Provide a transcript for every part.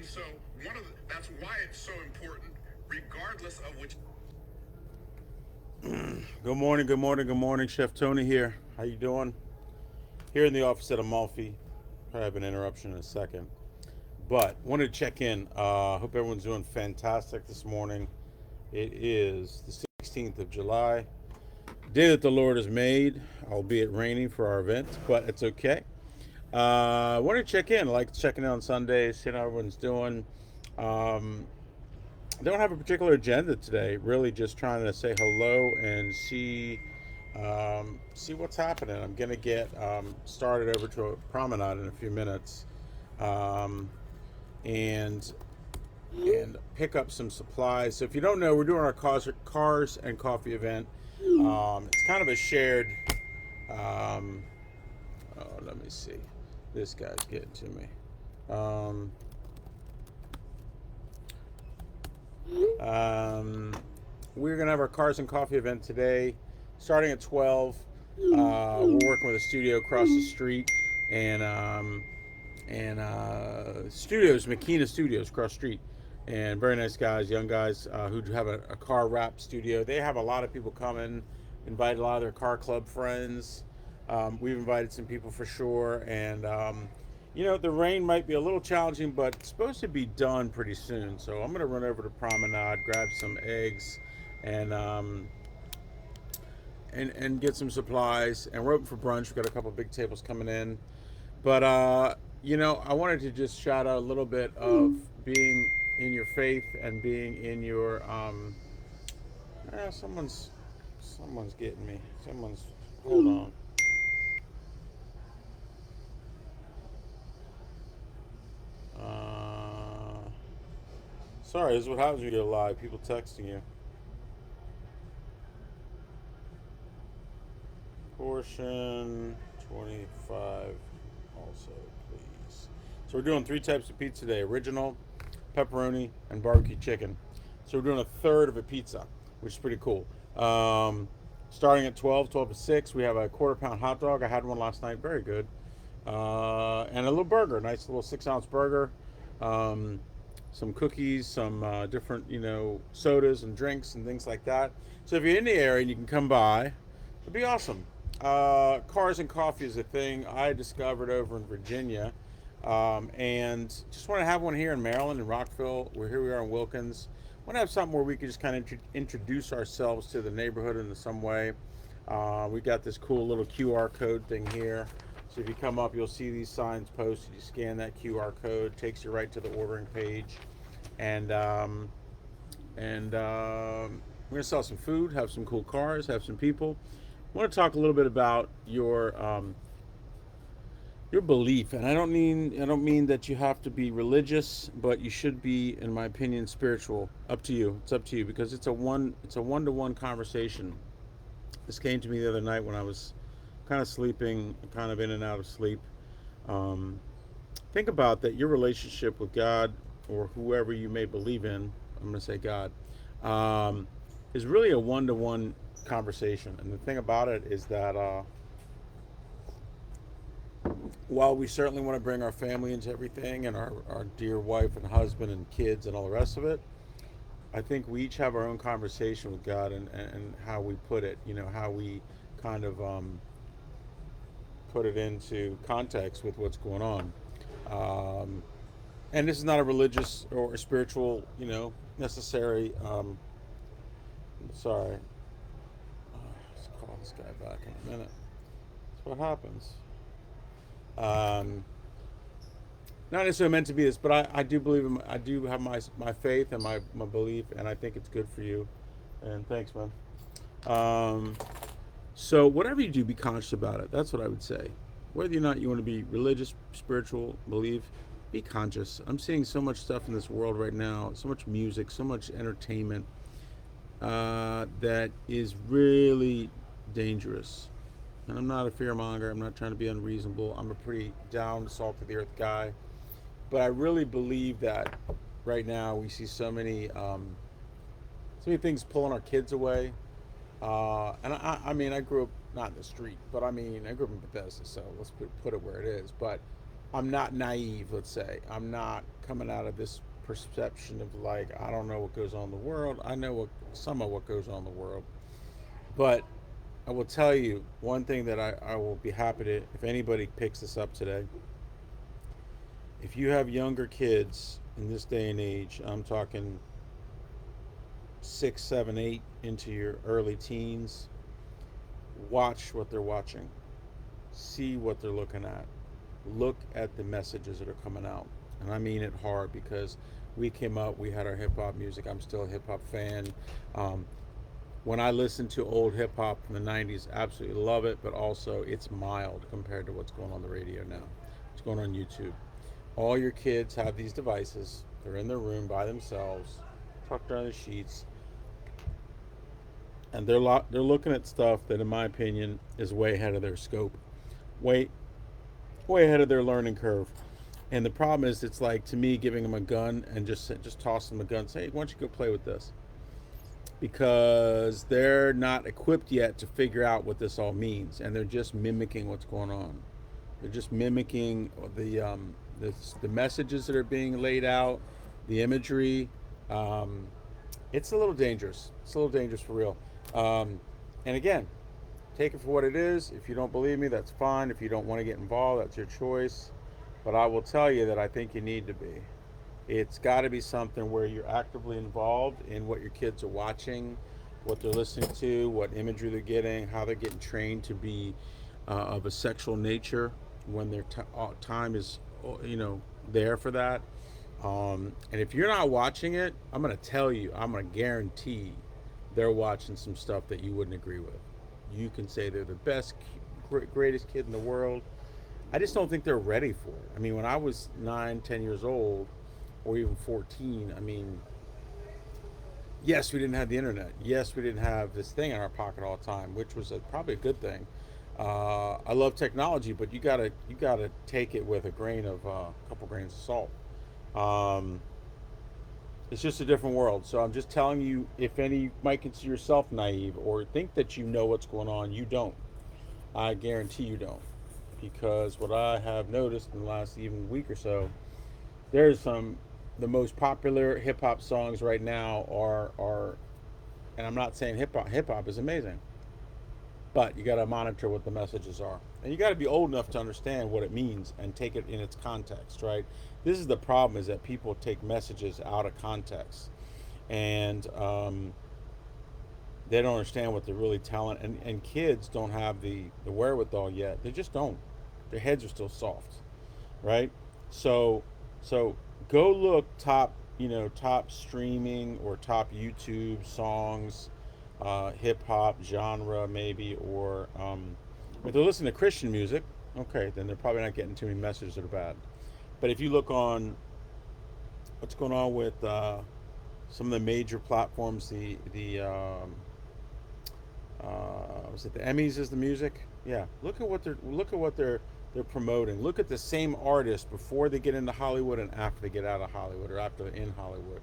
so that's why it's so important, regardless of which. Good morning, good morning, good morning. Chef Tony here. How you doing? Here in the office at Amalfi. Probably have an interruption in a second. But wanted to check in. Hope everyone's doing fantastic this morning. It is the 16th of July. Day that the Lord has made, albeit raining for our event, but it's okay. I want to check in. I like checking in on Sundays, seeing how everyone's doing. Um, I don't have a particular agenda today. Really, just trying to say hello and see what's happening. I'm gonna get started over to a promenade in a few minutes, um, and pick up some supplies. So if you don't know, we're doing our cars and coffee event. It's kind of a shared. Um, oh, let me see. This guy's getting to me. Um, um, we're gonna have our cars and coffee event today, starting at 12. We're working with a studio across the street, and studios, Makina Studios across the street, and very nice guys, young guys who have a car wrap studio. They have a lot of people coming, invite a lot of their car club friends. We've invited some people for sure, and the rain might be a little challenging, but it's supposed to be done pretty soon. So I'm gonna run over to Promenade, grab some eggs, and and get some supplies. And we're open for brunch. We've got a couple of big tables coming in. But I wanted to just shout out a little bit of being in your faith and being in your someone's getting me. Someone's hold on. Sorry, this is what happens when you go live. People texting you. Portion 25 also, please. So we're doing three types of pizza today: original, pepperoni, and barbecue chicken. So we're doing a third of a pizza, which is pretty cool. Starting at 12 to 6, we have a quarter-pound hot dog. I had one last night, very good. And a little burger, nice little 6-ounce burger. Some cookies, some different, sodas and drinks and things like that. So if you're in the area and you can come by, it'd be awesome. Cars and coffee is a thing I discovered over in Virginia, and just want to have one here in Maryland, in Rockville. Here we are in Wilkins. Want to have something where we can just kind of introduce ourselves to the neighborhood in some way. We got this cool little QR code thing here. So if you come up, you'll see these signs posted. You scan that QR code, takes you right to the ordering page, and we're gonna sell some food, have some cool cars, have some people. I want to talk a little bit about your belief, and I don't mean that you have to be religious, but you should be, in my opinion, spiritual. Up to you. It's up to you because it's a one-to-one conversation. This came to me the other night when I was kind of sleeping, kind of in and out of sleep. Um, think about that. Your relationship with God or whoever you may believe in, I'm going to say God, um, is really a one-to-one conversation. And the thing about it is that while we certainly want to bring our family into everything and our dear wife and husband and kids and all the rest of it, I think we each have our own conversation with God and how we put it, how we kind of put it into context with what's going on. And this is not a religious or a spiritual, necessary. Sorry. Let's call this guy back in a minute. That's what happens. Um, Not necessarily meant to be this, but I do believe I do have my faith and my belief, and I think it's good for you. And thanks, man. Um, so whatever you do, be conscious about it. That's what I would say. Whether or not you want to be religious, spiritual, believe, be conscious. I'm seeing so much stuff in this world right now, so much music, so much entertainment that is really dangerous. And I'm not a fearmonger. I'm not trying to be unreasonable. I'm a pretty down, salt of the earth guy. But I really believe that right now we see so many things pulling our kids away. And I mean, I grew up not in the street, but I mean, I grew up in Bethesda, so let's put it where it is. But I'm not naive, let's say. I'm not coming out of this perception of like, I don't know what goes on in the world. I know what some of what goes on in the world. But I will tell you one thing that I will be happy to, if anybody picks this up today, if you have younger kids in this day and age, I'm talking 6, 7, 8 into your early teens, watch what they're watching, see what they're looking at, look at the messages that are coming out. And I mean it hard because we came up, we had our hip hop music. I'm still a hip hop fan. Um, when I listen to old hip hop from the 90s, absolutely love it, but also it's mild compared to what's going on the radio now. What's going on YouTube. All your kids have these devices. They're in their room by themselves, tucked under the sheets, and they're looking at stuff that, in my opinion, is way ahead of their scope, way way ahead of their learning curve. And the problem is, it's like to me giving them a gun and just tossing them a gun, and say, hey, why don't you go play with this? Because they're not equipped yet to figure out what this all means, and they're just mimicking what's going on. They're just mimicking the messages that are being laid out, the imagery. Um, it's a little dangerous. It's a little dangerous for real. And again, take it for what it is. If you don't believe me, that's fine. If you don't want to get involved, that's your choice. But I will tell you that I think you need to be. It's got to be something where you're actively involved in what your kids are watching, what they're listening to, what imagery they're getting, how they're getting trained to be of a sexual nature when their time is, there for that. And if you're not watching it, I'm going to tell you, I'm going to guarantee they're watching some stuff that you wouldn't agree with. You can say they're the best, greatest kid in the world. I just don't think they're ready for it. I mean, when I was 9, 10 years old, or even 14, I mean, yes, we didn't have the internet. Yes, we didn't have this thing in our pocket all the time, which was probably a good thing. I love technology, but you gotta take it with a couple grains of salt. Um, it's just a different world. So I'm just telling you, if any might consider yourself naive or think that you know what's going on, you don't. I guarantee you don't, because what I have noticed in the last even week or so, there's some the most popular hip hop songs right now are, and I'm not saying hip hop is amazing, but you got to monitor what the messages are, and you got to be old enough to understand what it means and take it in its context, right? This is the problem: is that people take messages out of context, and they don't understand what they're really telling, and kids don't have the wherewithal yet. They just don't. Their heads are still soft, right? So so go look top streaming or top YouTube songs, hip hop genre maybe, or if they're listening to Christian music, okay, then they're probably not getting too many messages that are bad. But if you look on what's going on with some of the major platforms, was it the Emmys is the music? Yeah. Look at what they're promoting. Look at the same artist before they get into Hollywood and after they get out of Hollywood or after they're in Hollywood.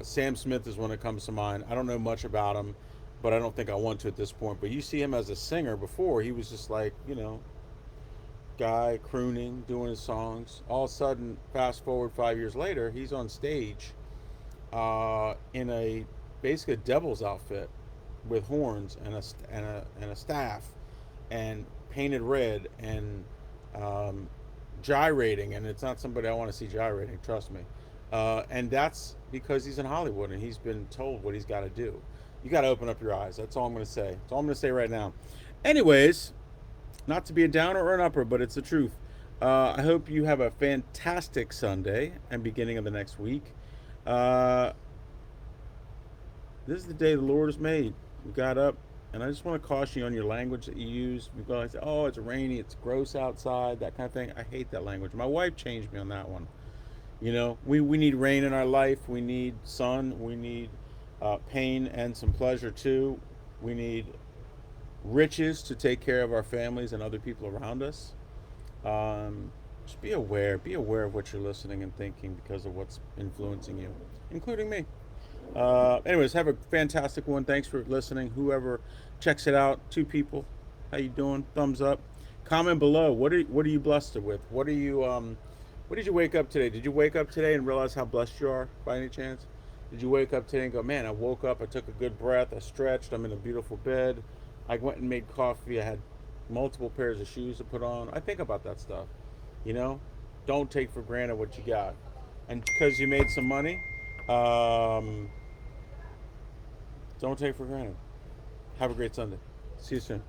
Sam Smith is one that comes to mind. I don't know much about him, but I don't think I want to at this point. But you see him as a singer before. He was just like, guy crooning, doing his songs. All of a sudden, fast forward 5 years later, he's on stage in a basically a devil's outfit with horns and a staff and painted red and gyrating, and it's not somebody I want to see gyrating. Trust me. And that's because he's in Hollywood and he's been told what he's got to do. You got to open up your eyes. That's all I'm going to say. That's all I'm going to say right now. Anyways, not to be a downer or an upper, but it's the truth. I hope you have a fantastic Sunday and beginning of the next week. Uh, this is the day the Lord has made. We got up, and I just want to caution you on your language that you use. We go like, oh, it's rainy, it's gross outside, that kind of thing. I hate that language. My wife changed me on that one. We need rain in our life. We need sun. We need pain and some pleasure too. We need riches to take care of our families and other people around us. Just be aware. Be aware of what you're listening and thinking because of what's influencing you, including me. Anyways, have a fantastic one. Thanks for listening. Whoever checks it out, 2 people. How you doing? Thumbs up. Comment below. What are you blessed with? What did you wake up today? Did you wake up today and realize how blessed you are by any chance? Did you wake up today and go, man, I woke up, I took a good breath, I stretched, I'm in a beautiful bed, I went and made coffee, I had multiple pairs of shoes to put on. I think about that stuff. You know, don't take for granted what you got. And because you made some money, um, don't take for granted. Have a great Sunday. See you soon.